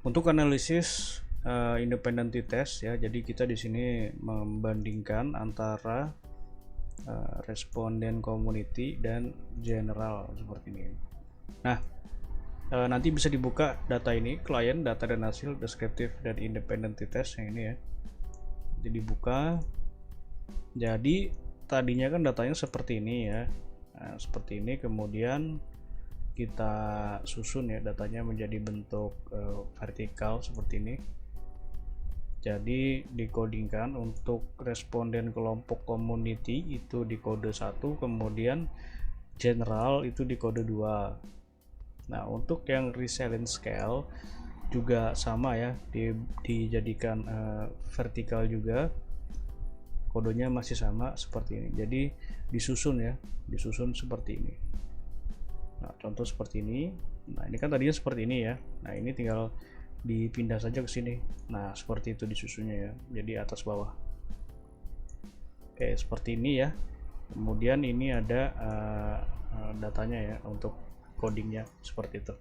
Untuk analisis independent test ya, jadi kita di sini membandingkan antara responden community dan general seperti ini. Nah, nanti bisa dibuka data ini, klien, data dan hasil, deskriptif dan independent test yang ini ya. Jadi buka. Jadi tadinya kan datanya seperti ini ya. Nah, seperti ini, kemudian kita susun ya datanya menjadi bentuk vertikal seperti ini. Jadi dikodingkan untuk responden kelompok community itu di kode 1, kemudian general itu di kode 2. Nah, untuk yang resilience scale juga sama ya, dijadikan vertikal juga, kodenya masih sama seperti ini. Jadi disusun ya, disusun seperti ini. Nah, contoh seperti ini. Nah, ini kan tadinya seperti ini ya. Nah, ini tinggal dipindah saja ke sini. Nah, seperti itu disusunnya ya. Jadi atas bawah. Oke, seperti ini ya. Kemudian ini ada datanya ya untuk codingnya seperti itu.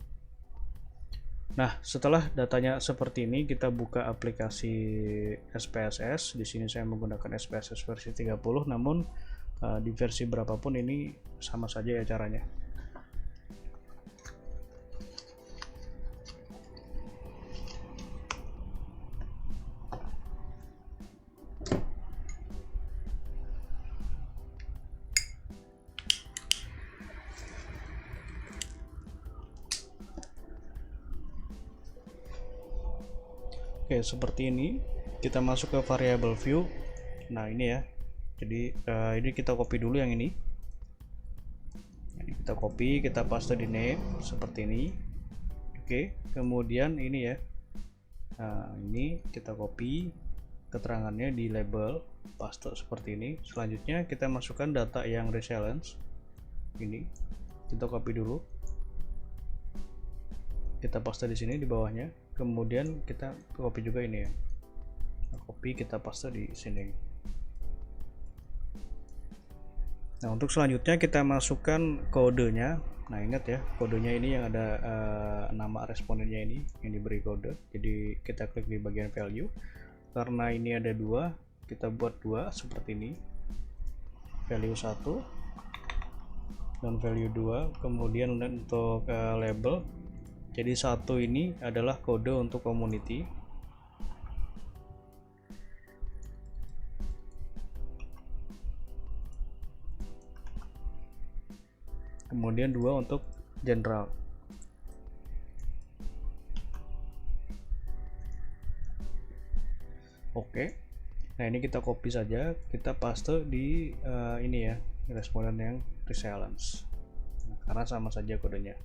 Nah, setelah datanya seperti ini, kita buka aplikasi SPSS. Di sini saya menggunakan SPSS versi 30, namun di versi berapapun ini sama saja ya caranya. Oke, seperti ini. Kita masuk ke variable view. Nah, ini ya. Jadi ini kita copy dulu yang ini. Ini kita copy, kita paste di name seperti ini. Oke, kemudian ini ya. Nah, ini kita copy keterangannya di label, paste seperti ini. Selanjutnya kita masukkan data yang resilience. Ini kita copy dulu. Kita paste di sini di bawahnya. Kemudian kita copy juga ini ya. Copy, kita paste di sini. Nah, untuk selanjutnya kita masukkan kodenya. Nah, ingat ya, kodenya ini yang ada nama respondennya ini yang diberi kode. Jadi kita klik di bagian value. Karena ini ada dua, kita buat dua seperti ini. Value 1 dan value 2. Kemudian untuk label, jadi 1 ini adalah kode untuk community. Kemudian 2 untuk general. Oke. Nah, ini kita copy saja, kita paste di ini ya, responden yang resilience. Nah, karena sama saja kodenya.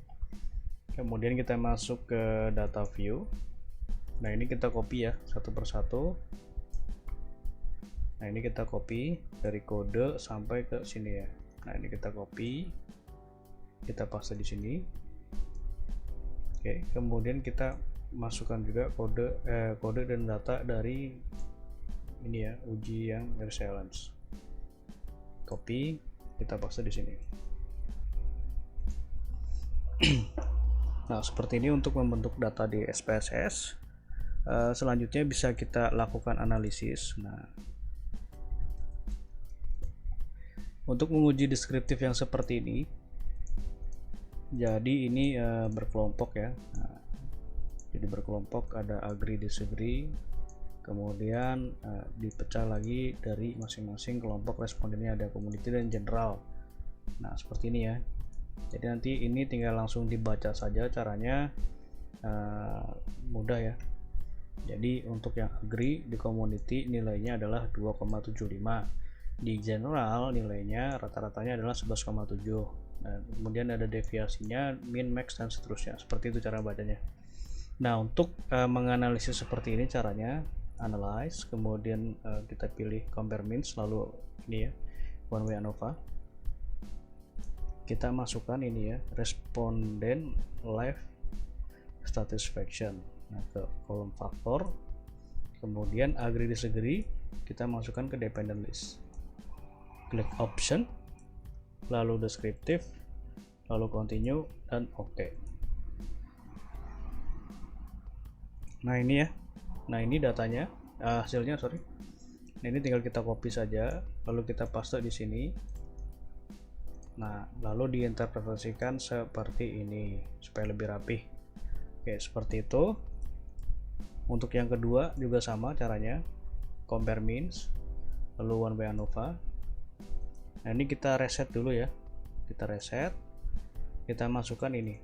Kemudian kita masuk ke data view. Nah, ini kita copy ya satu persatu. Nah, ini kita copy dari kode sampai ke sini ya. Nah, ini kita copy, kita paste di sini. Oke, kemudian kita masukkan juga kode dan data dari ini ya, uji yang resilience. Copy, kita paste di sini. Nah, seperti ini untuk membentuk data di SPSS. Selanjutnya bisa kita lakukan analisis. Nah, untuk menguji deskriptif yang seperti ini, jadi ini berkelompok ya. Nah, jadi berkelompok, ada agree, disagree, kemudian dipecah lagi dari masing-masing kelompok respondennya, ada community dan general. Nah, seperti ini ya. Jadi nanti ini tinggal langsung dibaca saja caranya, mudah ya. Jadi untuk yang agree di community nilainya adalah 2,75, di general nilainya rata-ratanya adalah 11,7. Nah, kemudian ada deviasinya, min, max, dan seterusnya. Seperti itu cara bacanya. Nah, untuk menganalisis seperti ini caranya, analyze, kemudian kita pilih compare means, lalu ini ya, one way ANOVA. Kita masukkan ini ya, responden life satisfaction. Nah, ke kolom faktor, kemudian agree disagree kita masukkan ke dependent list. Klik option, lalu deskriptif, lalu continue, dan oke. Nah ini ya, nah ini datanya, hasilnya sorry. Nah ini tinggal kita copy saja, lalu kita paste di sini. Nah lalu diinterpretasikan seperti ini supaya lebih rapih. Oke, seperti itu. Untuk yang kedua juga sama caranya, compare means, lalu one way ANOVA. Nah ini kita reset dulu ya, kita reset, kita masukkan ini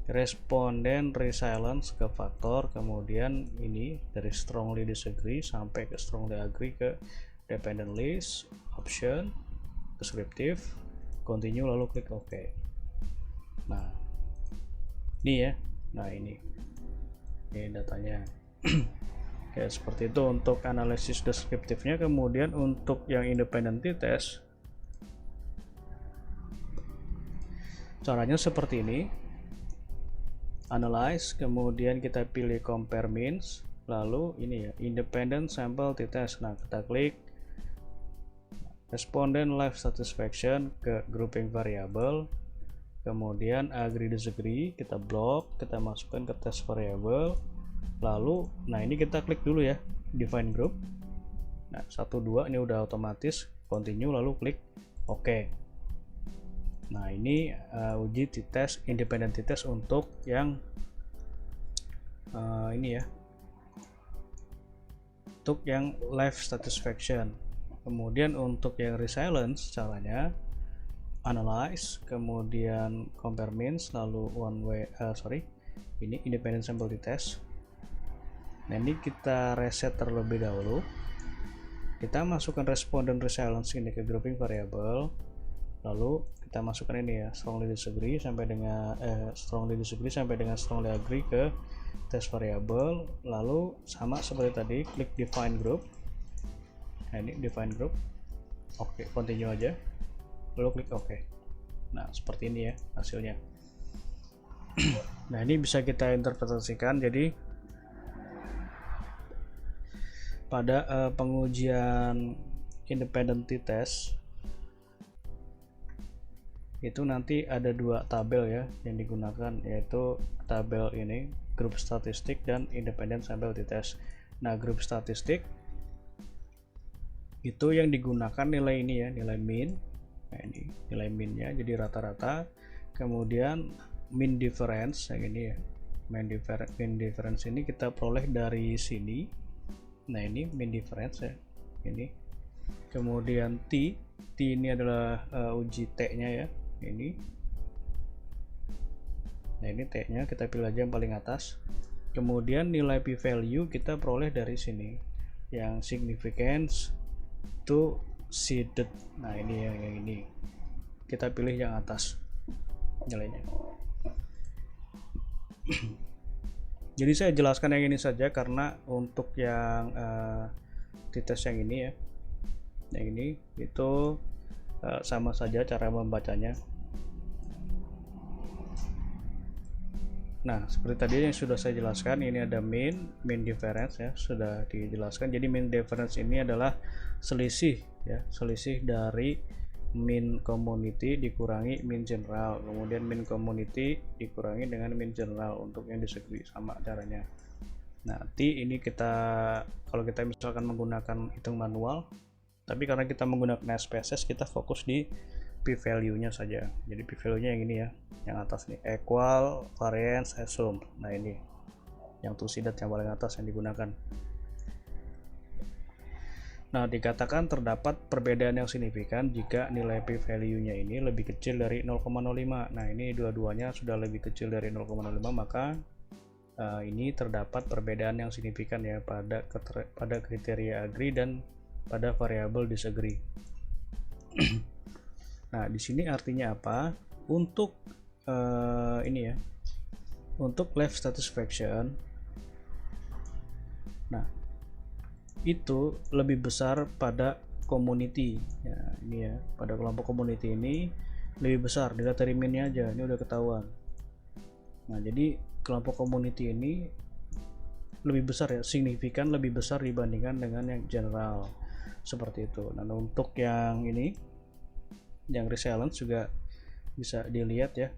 responden resilience ke faktor, kemudian ini dari strongly disagree sampai ke strongly agree ke dependent list, option, descriptive, continue, lalu klik OK. Nah ini ya, nah ini datanya. Oke, seperti itu untuk analisis deskriptifnya. Kemudian untuk yang independent t-test caranya seperti ini, analyze, kemudian kita pilih compare means, lalu ini ya, independent sample t-test. Nah kita klik respondent life satisfaction ke grouping variable, kemudian agree disagree kita blok, kita masukkan ke test variable, lalu nah ini kita klik dulu ya define group. Nah 1 2 ini udah otomatis, continue, lalu klik OK. Nah ini uji t-test, independent t-test untuk yang ini ya, untuk yang life satisfaction. Kemudian untuk yang resilience caranya analyze, kemudian compare means, lalu one way ini independent sample t-test. Nah ini kita reset terlebih dahulu, kita masukkan responden resilience ini ke grouping variable, lalu kita masukkan ini ya, strongly disagree sampai dengan strongly agree ke test variable, lalu sama seperti tadi klik define group. Nah ini define group, oke, continue aja, lalu klik OK. Nah seperti ini ya hasilnya. Nah ini bisa kita interpretasikan, jadi pada pengujian independent t-test itu nanti ada 2 tabel ya yang digunakan, yaitu tabel ini grup statistik dan independent sample t-test. Nah grup statistik itu yang digunakan nilai ini ya, nilai mean. Nah ini nilai meannya, jadi rata-rata, kemudian mean difference yang ini ya, mean difference ini kita peroleh dari sini. Nah ini mean difference ya ini, kemudian t ini adalah uji t nya ya ini. Nah ini t nya kita pilih aja yang paling atas, kemudian nilai p value kita peroleh dari sini, yang significance to seeded. Nah ini yang ini kita pilih yang atas nilainya. Jadi saya jelaskan yang ini saja karena untuk yang t-test yang ini ya, yang ini itu sama saja cara membacanya. Nah seperti tadi yang sudah saya jelaskan, ini ada mean difference ya, sudah dijelaskan. Jadi mean difference ini adalah selisih ya, selisih dari mean community dikurangi mean general, kemudian mean community dikurangi dengan mean general untuk yang disagree, sama caranya. Nah T ini kita, kalau kita misalkan menggunakan hitung manual, tapi karena kita menggunakan SPSS kita fokus di p value nya saja. Jadi p value nya yang ini ya, yang atas nih, equal, variance, assume. Nah ini yang to seeded yang paling atas yang digunakan. Nah dikatakan terdapat perbedaan yang signifikan jika nilai p value nya ini lebih kecil dari 0,05. Nah ini dua-duanya sudah lebih kecil dari 0,05, maka ini terdapat perbedaan yang signifikan ya pada kriteria agree dan pada variabel disagree. Nah di sini artinya apa? Untuk ini ya, untuk life satisfaction, nah itu lebih besar pada community ya, ini ya, pada kelompok community ini lebih besar, dilihat dari mean-nya aja, ini udah ketahuan. Nah jadi kelompok community ini lebih besar ya, signifikan lebih besar dibandingkan dengan yang general, seperti itu. Nah untuk yang ini, yang resilience juga bisa dilihat ya,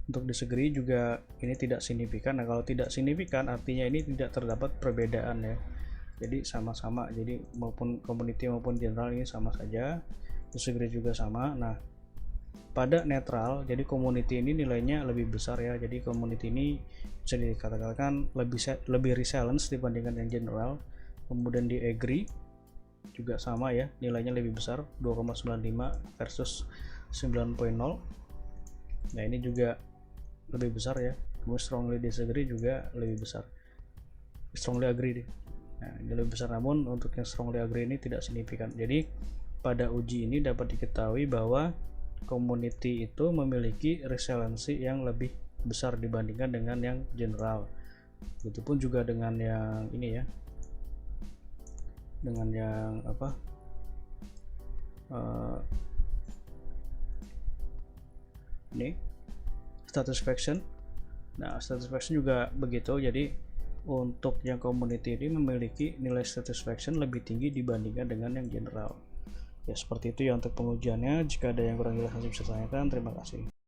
Untuk disagree juga ini tidak signifikan. Nah, kalau tidak signifikan artinya ini tidak terdapat perbedaan ya. Jadi sama-sama. Jadi maupun community maupun general ini sama saja. Disagree juga sama. Nah, pada netral, jadi community ini nilainya lebih besar ya. Jadi community ini bisa dikatakan lebih resilience dibandingkan yang general. Kemudian di agree juga sama ya, nilainya lebih besar 2,95 versus 9,0. Nah, ini juga lebih besar ya. Kemudian strongly disagree juga lebih besar. Strongly agree deh. Nah, ini lebih besar, namun untuk yang strongly agree ini tidak signifikan. Jadi pada uji ini dapat diketahui bahwa community itu memiliki resiliensi yang lebih besar dibandingkan dengan yang general. Begitupun juga dengan yang ini ya, dengan yang apa, ini satisfaction. Nah, satisfaction juga begitu. Jadi untuk yang community ini memiliki nilai satisfaction lebih tinggi dibandingkan dengan yang general. Ya, seperti itu ya untuk pengujiannya. Jika ada yang kurang jelas bisa ditanyakan. Terima kasih.